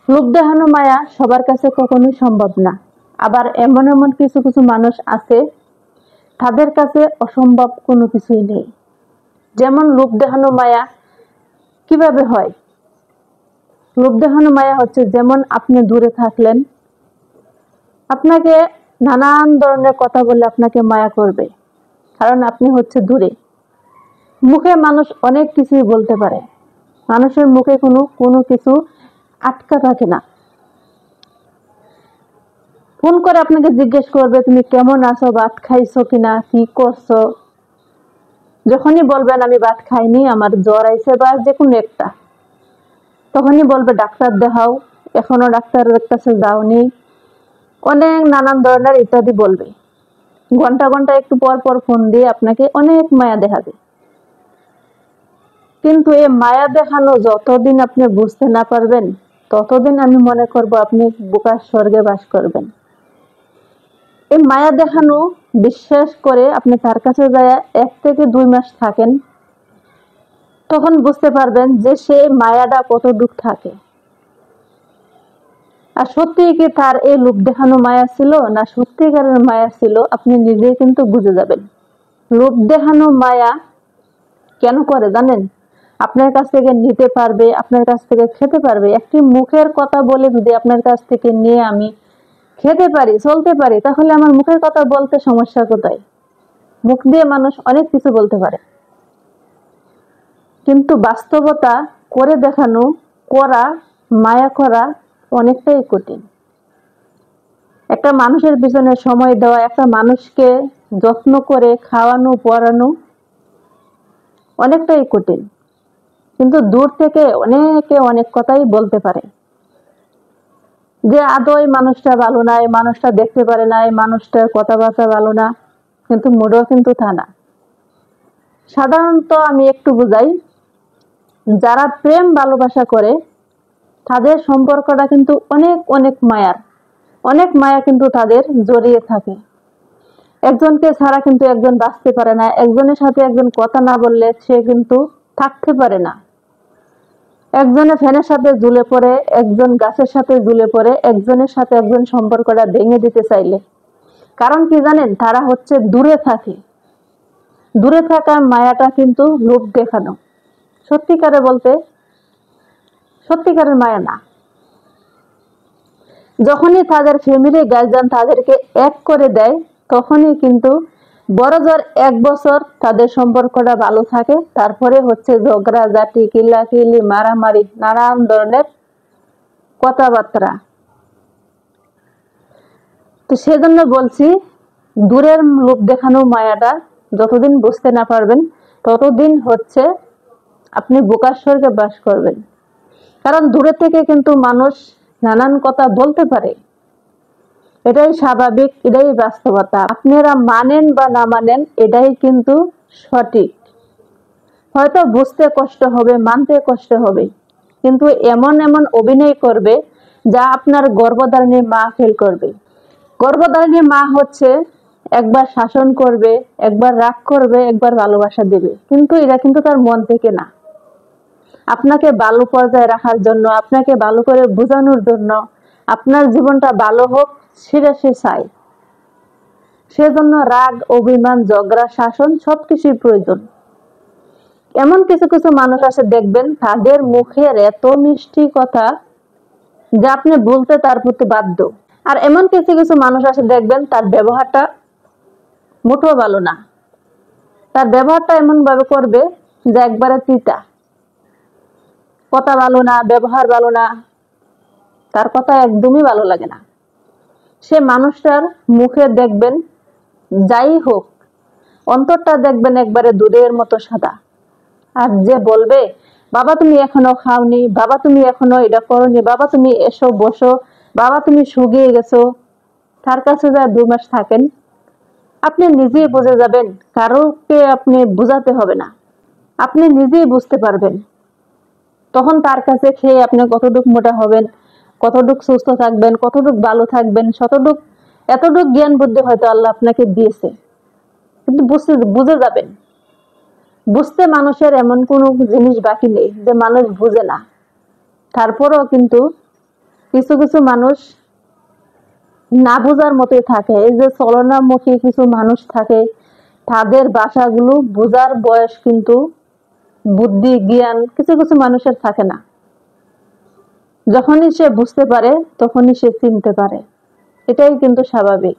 লোক দেখানো মায়া সবার কাছে কখনোই সম্ভব না। আবার এমন এমন কিছু কিছু মানুষ আছে তাদের কাছে অসম্ভব কোনো কিছুই নেই। যেমন লোক দেখানো মায়া কিভাবে হয়? লোক দেখানো মায়া হচ্ছে, যেমন আপনি দূরে থাকলেন, আপনাকে নানান ধরনের কথা বলে আপনাকে মায়া করবে, কারণ আপনি হচ্ছে দূরে। মুখে মানুষ অনেক কিছুই বলতে পারে, মানুষের মুখে কোনো কিছু আটকা থাকে না। ফোন করে আপনাকে জিজ্ঞেস করবে তুমি কেমন আছো, ভাত খাইছো কিনা, কি করছো। যখনই বলবেন আমি ভাত খাইনি, আমার জ্বর আইছে বা যে কোনো একটা, তখনই বলবে ডাক্তার দেখাও, এখনো ডাক্তারের কাছে যাওনি, অনেক নানান ধরনের ইত্যাদি বলবে। ঘন্টা ঘন্টা একটু পর পর ফোন দিয়ে আপনাকে অনেক মায়া দেখাবে। কিন্তু এই মায়া দেখানো যতদিন আপনি বুঝতে না পারবেন, ততদিন আমি মনে করব আপনি বোকার স্বর্গে বাস করবেন। এই মায়া দেখানো বিশ্বাস করে আপনি তার কাছে যায় 1 থেকে 2 মাস থাকেন, তখন বুঝতে পারবেন যে সে মায়াটা কতটুক থাকে। আর সত্যি কি তার এই লোক দেখানো মায়া ছিল না সত্যিকারের মায়া ছিল, আপনি নিজেই কিন্তু বুঝে যাবেন। লোক দেখানো মায়া কেন করে জানেন? আপনার কাছ থেকে নিতে পারবে, আপনার কাছ থেকে খেতে পারবে। একটি মুখের কথা বলে যদি আপনার কাছ থেকে নিয়ে আমি খেতে পারি, চলতে পারি, তাহলে আমার মুখের কথা বলতে সমস্যা কোথায়? মুখ দিয়ে মানুষ অনেক কিছু বলতে পারে, কিন্তু বাস্তবতা করে দেখানো, করা, মায়া করা অনেকটাই কঠিন। একটা মানুষের পিছনে সময় দেওয়া, একটা মানুষকে যত্ন করে খাওয়ানো পরানো অনেকটাই কঠিন। কিন্তু দূর থেকে অনেকে অনেক কথাই বলতে পারে, যে আদৌ এই মানুষটা ভালো না, এই মানুষটা দেখতে পারে না, এই মানুষটার কথাবার্তা ভালো না, কিন্তু মোটেও কিন্তু তা না। সাধারণত আমি একটু বুঝাই, যারা প্রেম ভালোবাসা করে তাদের সম্পর্কটা কিন্তু অনেক অনেক মায়ার, অনেক মায়া কিন্তু তাদের জড়িয়ে থাকে। একজনকে ছাড়া কিন্তু একজন বাঁচতে পারে না, একজনের সাথে একজন কথা না বললে সে কিন্তু থাকতে পারে না। একজনে ফ্যানের সাথে ঝুলে পড়ে, একজন গাছের সাথে ঝুলে পড়ে, একজনের সাথে একজন সম্পর্কটা ভেঙে দিতে চাইলে। কারণ কি জানেন? তারা হচ্ছে দূরে থাকে। দূরে থাকার মায়াটা কিন্তু লোক দেখানো, সত্যিকারে বলতে সত্যিকারের মায়া না। যখনই তাদের ফ্যামিলি গার্জিয়ান তাদেরকে এক করে দেয়, তখনই কিন্তু বড় জোর 1 বছর তাদের সম্পর্কটা ভালো থাকে, তারপরে হচ্ছে ঝগড়া ঝাঁটি, কিল্লাকিলি, মারামারি, নানান ধরনের কথাবার্তা। তো সেজন্য বলছি, দূরের লোক দেখানো মায়াটা যতদিন বুঝতে না পারবেন, ততদিন হচ্ছে আপনি বোকার স্বর্গে বাস করবেন। কারণ দূরে থেকে কিন্তু মানুষ নানান কথা বলতে পারে, এটাই স্বাভাবিক, এটাই বাস্তবতা। আপনারা মানেন বা না মানেন, এটাই কিন্তু সঠিক। হয়তো বুঝতে কষ্ট হবে, মানতে কষ্ট হবে, কিন্তু এমন এমন অভিনয় করবে যা আপনার গর্ভধারিণী মা ফিল করবে। গর্ভধারিণী মা হচ্ছে একবার শাসন করবে, একবার রাগ করবে, একবার ভালোবাসা দেবে, কিন্তু এটা কিন্তু তার মন থেকে না। আপনাকে ভালো পর্যায়ে রাখার জন্য, আপনাকে ভালো করে বোঝানোর জন্য, আপনার জীবনটা ভালো হোক সেটা সে চায়। সেজন্য রাগ, অভিমান, ঝগড়া, শাসন সবকিছুই প্রয়োজন। এমন কিছু কিছু মানুষ আছে দেখবেন তাদের মুখের এত মিষ্টি কথা যা আপনি বলতে তার প্রতি বাধ্য। আর এমন কিছু কিছু মানুষ আছে দেখবেন তার ব্যবহারটা মোটেও ভালো না, তার ব্যবহারটা এমন ভাবে করবে যে একবারে তিতা। কথা ভালো না, ব্যবহার ভালো না, তার কথা একদমই ভালো লাগে না। সে মানুষটার মুখে দেখবেন যাই হোক, অন্তরটা দেখবেন একবারে দুধের মতো সাদা। আর যে বলবে বাবা তুমি এখনো খাওনি, বাবা তুমি এখনো এটা করোনি, বাবা তুমি এসো বসো, বাবা তুমি শুকিয়ে গেছো, তার কাছে যা 2 মাস থাকেন, আপনি নিজেই বুঝে যাবেন। কারোকে আপনি বুঝাতে হবে না, আপনি নিজেই বুঝতে পারবেন। তখন তার কাছে খেয়ে আপনি কতটুক মোটা হবেন, কতটুক সুস্থ থাকবেন, কতটুক ভালো থাকবেন, এতটুক জ্ঞান বুদ্ধি হয়তো আল্লাহ আপনাকে দিয়েছে, কিন্তু বুঝে যাবেন। বুঝতে মানুষের এমন কোনো জিনিস বাকি নেই যে মানুষ বুঝে না। তারপরেও কিন্তু কিছু কিছু মানুষ না বোঝার মতোই থাকে। এই যে চলনামুখী কিছু মানুষ থাকে, তাদের ভাষাগুলো বোঝার বয়স কিন্তু, বুদ্ধি জ্ঞান কিছু কিছু মানুষের থাকে না। যখনই সে বুঝতে পারে তখনই সে চিনতে পারে, এটাই কিন্তু স্বাভাবিক।